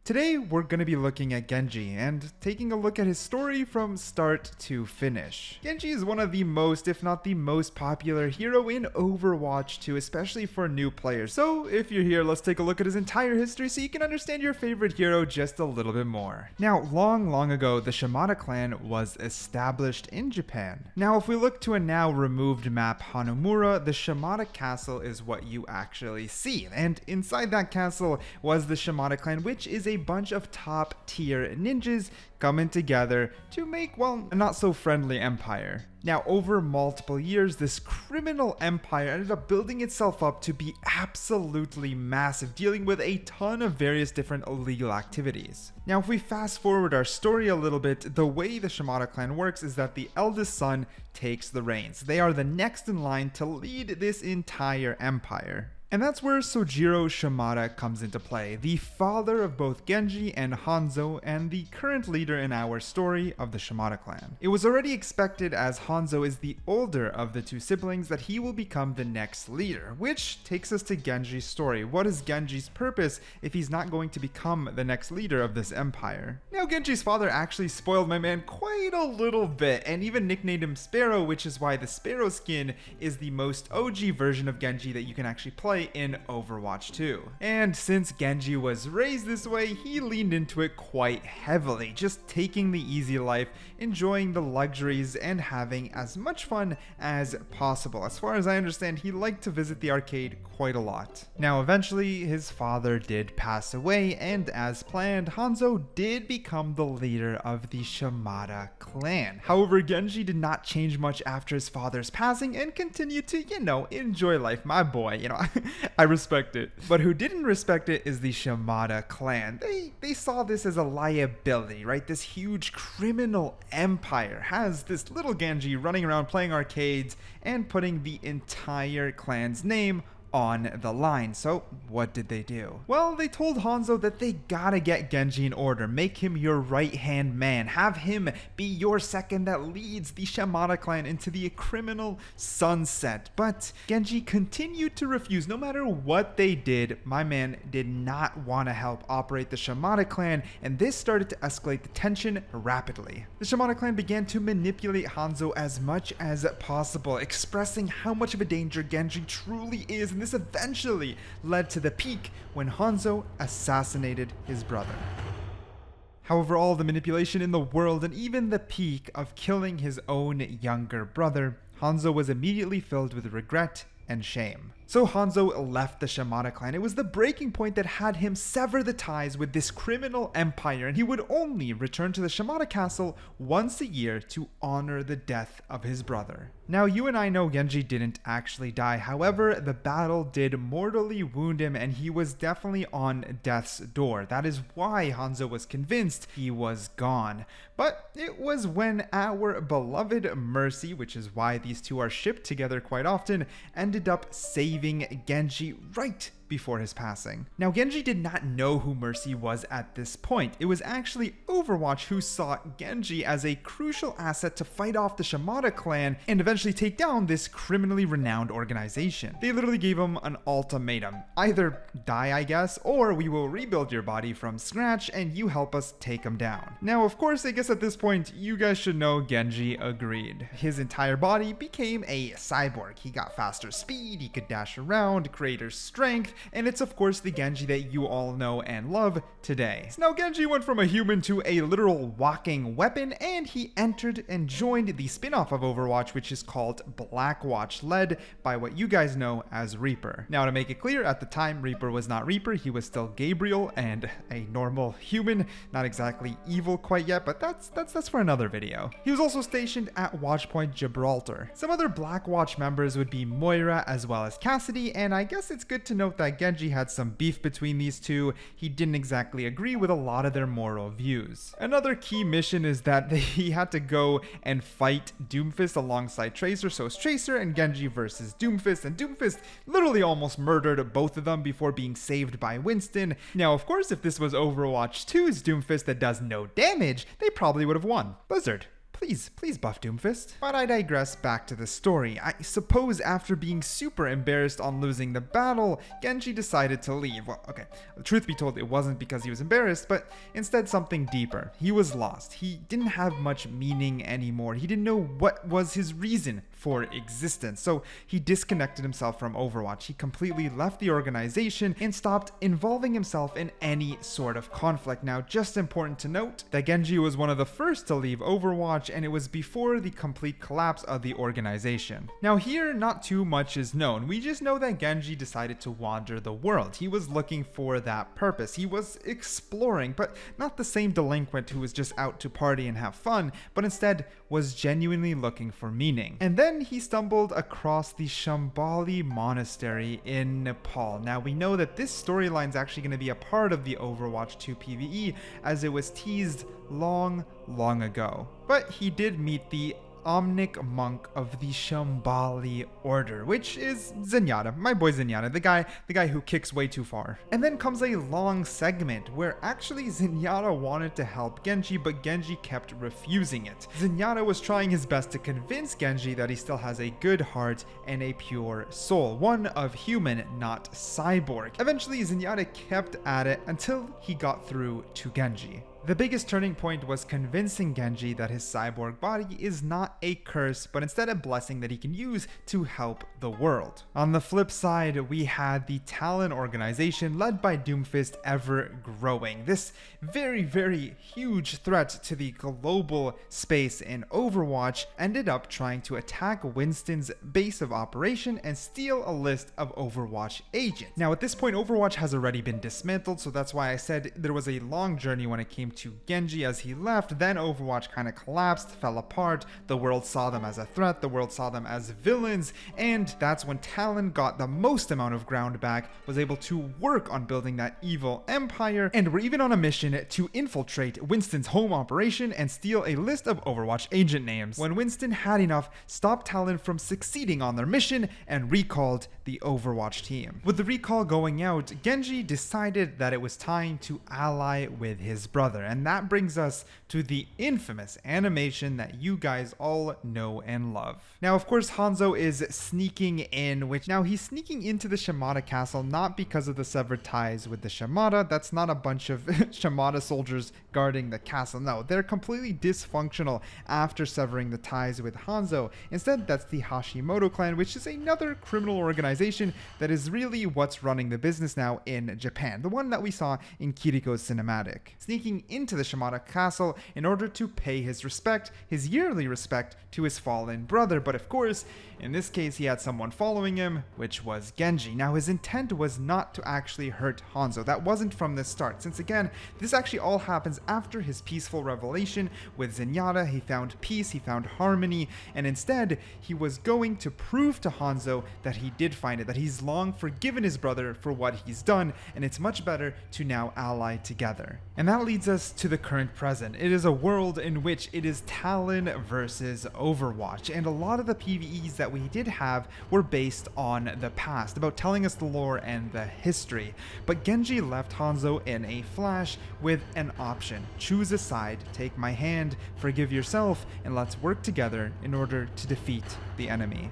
Today, we're going to be looking at Genji and taking a look at his story from start to finish. Genji is one of the most, if not the most popular hero in Overwatch 2, especially for new players. So if you're here, let's take a look at his entire history so you can understand your favorite hero just a little bit more. Now, long ago, the Shimada clan was established in Japan. Now, if we look to a now removed map Hanamura, the Shimada castle is what you actually see. And inside that castle was the Shimada clan, which is a bunch of top tier ninjas coming together to make, well, a not so friendly empire. Now, over multiple years, this criminal empire ended up building itself up to be absolutely massive, dealing with a ton of various different illegal activities. Now, if we fast forward our story a little bit, the way the Shimada clan works is that the eldest son takes the reins. They are the next in line to lead this entire empire. And that's where Sojiro Shimada comes into play, the father of both Genji and Hanzo and the current leader in our story of the Shimada clan. It was already expected, as Hanzo is the older of the two siblings, that he will become the next leader, which takes us to Genji's story. What is Genji's purpose if he's not going to become the next leader of this empire? Now, Genji's father actually spoiled my man quite a little bit and even nicknamed him Sparrow, which is why the Sparrow skin is the most OG version of Genji that you can actually play in Overwatch 2. And since Genji was raised this way, he leaned into it quite heavily, just taking the easy life, enjoying the luxuries, and having as much fun as possible. As far as I understand, he liked to visit the arcade quite a lot. Now, eventually, his father did pass away, and as planned, Hanzo did become the leader of the Shimada clan. However, Genji did not change much after his father's passing and continued to, enjoy life. My boy, I respect it. But who didn't respect it is the Shimada clan. They saw this as a liability, right? This huge criminal empire has this little Genji running around playing arcades and putting the entire clan's name on the line. So what did they do? Well, they told Hanzo that they gotta get Genji in order, make him your right-hand man, have him be your second that leads the Shimada clan into the criminal sunset. But Genji continued to refuse. No matter what they did, my man did not want to help operate the Shimada clan, and this started to escalate the tension rapidly. The Shimada clan began to manipulate Hanzo as much as possible, expressing how much of a danger Genji truly is, and this eventually led to the peak when Hanzo assassinated his brother. However, all the manipulation in the world and even the peak of killing his own younger brother, Hanzo was immediately filled with regret and shame. So Hanzo left the Shimada clan. It was the breaking point that had him sever the ties with this criminal empire, and he would only return to the Shimada castle once a year to honor the death of his brother. Now, you and I know Genji didn't actually die. However, the battle did mortally wound him, and he was definitely on death's door. That is why Hanzo was convinced he was gone. But it was when our beloved Mercy, which is why these two are shipped together quite often, ended up saving Genji right before his passing. Now, Genji did not know who Mercy was at this point. It was actually Overwatch who saw Genji as a crucial asset to fight off the Shimada clan and eventually take down this criminally renowned organization. They literally gave him an ultimatum. Either die, I guess, or we will rebuild your body from scratch and you help us take him down. Now, of course, I guess at this point, you guys should know Genji agreed. His entire body became a cyborg. He got faster speed, he could dash around, greater strength, and it's of course the Genji that you all know and love today. So now Genji went from a human to a literal walking weapon, and he entered and joined the spin-off of Overwatch, which is called Blackwatch, led by what you guys know as Reaper. Now, to make it clear, at the time Reaper was not Reaper, he was still Gabriel and a normal human, not exactly evil quite yet, but that's for another video. He was also stationed at Watchpoint Gibraltar. Some other Blackwatch members would be Moira as well as Cassidy, and I guess it's good to note that Genji had some beef between these two. He didn't exactly agree with a lot of their moral views. Another key mission is that he had to go and fight Doomfist alongside Tracer, so it's Tracer and Genji versus Doomfist, and Doomfist literally almost murdered both of them before being saved by Winston. Now, of course, if this was Overwatch 2's Doomfist that does no damage, they probably would have won. Blizzard, please buff Doomfist. But I digress back to the story. I suppose after being super embarrassed on losing the battle, Genji decided to leave. Well, okay, the truth be told, it wasn't because he was embarrassed, but instead something deeper. He was lost. He didn't have much meaning anymore. He didn't know what was his reason for existence. So he disconnected himself from Overwatch. He completely left the organization and stopped involving himself in any sort of conflict. Now, just important to note that Genji was one of the first to leave Overwatch, and it was before the complete collapse of the organization. Now here, not too much is known. We just know that Genji decided to wander the world. He was looking for that purpose. He was exploring, but not the same delinquent who was just out to party and have fun, but instead was genuinely looking for meaning. And then he stumbled across the Shambhali Monastery in Nepal. Now we know that this storyline is actually going to be a part of the Overwatch 2 PvE, as it was teased long ago. But he did meet the Omnic monk of the Shambhali order, which is Zenyatta, my boy Zenyatta, the guy who kicks way too far. And then comes a long segment where actually Zenyatta wanted to help Genji, but Genji kept refusing it. Zenyatta was trying his best to convince Genji that he still has a good heart and a pure soul, one of human, not cyborg. Eventually Zenyatta kept at it until he got through to Genji. The biggest turning point was convincing Genji that his cyborg body is not a curse, but instead a blessing that he can use to help the world. On the flip side, we had the Talon organization led by Doomfist ever growing. This very huge threat to the global space in Overwatch ended up trying to attack Winston's base of operation and steal a list of Overwatch agents. Now at this point, Overwatch has already been dismantled, so that's why I said there was a long journey when it came to Genji as he left. Then Overwatch kind of collapsed, fell apart. The world saw them as a threat, the world saw them as villains, and that's when Talon got the most amount of ground back, was able to work on building that evil empire, and were even on a mission to infiltrate Winston's home operation and steal a list of Overwatch agent names. When Winston had enough, stopped Talon from succeeding on their mission and recalled the Overwatch team. With the recall going out, Genji decided that it was time to ally with his brother. And that brings us to the infamous animation that you guys all know and love. Now, of course, Hanzo is sneaking in, he's sneaking into the Shimada castle not because of the severed ties with the Shimada. That's not a bunch of Shimada soldiers guarding the castle. No, they're completely dysfunctional after severing the ties with Hanzo. Instead, that's the Hashimoto clan, which is another criminal organization that is really what's running the business now in Japan. The one that we saw in Kiriko's cinematic. Sneaking into the Shimada castle in order to pay his respect, his yearly respect, to his fallen brother. But of course, in this case, he had someone following him, which was Genji. Now, his intent was not to actually hurt Hanzo. That wasn't from the start, since again, this actually all happens after his peaceful revelation with Zenyatta. He found peace, he found harmony, and instead, he was going to prove to Hanzo that he did find it, that he's long forgiven his brother for what he's done, and it's much better to now ally together. And that leads us to the current present. It is a world in which it is Talon versus Overwatch, and a lot of the PvEs that we did have were based on the past, about telling us the lore and the history. But Genji left Hanzo in a flash with an option. Choose a side, take my hand, forgive yourself, and let's work together in order to defeat the enemy.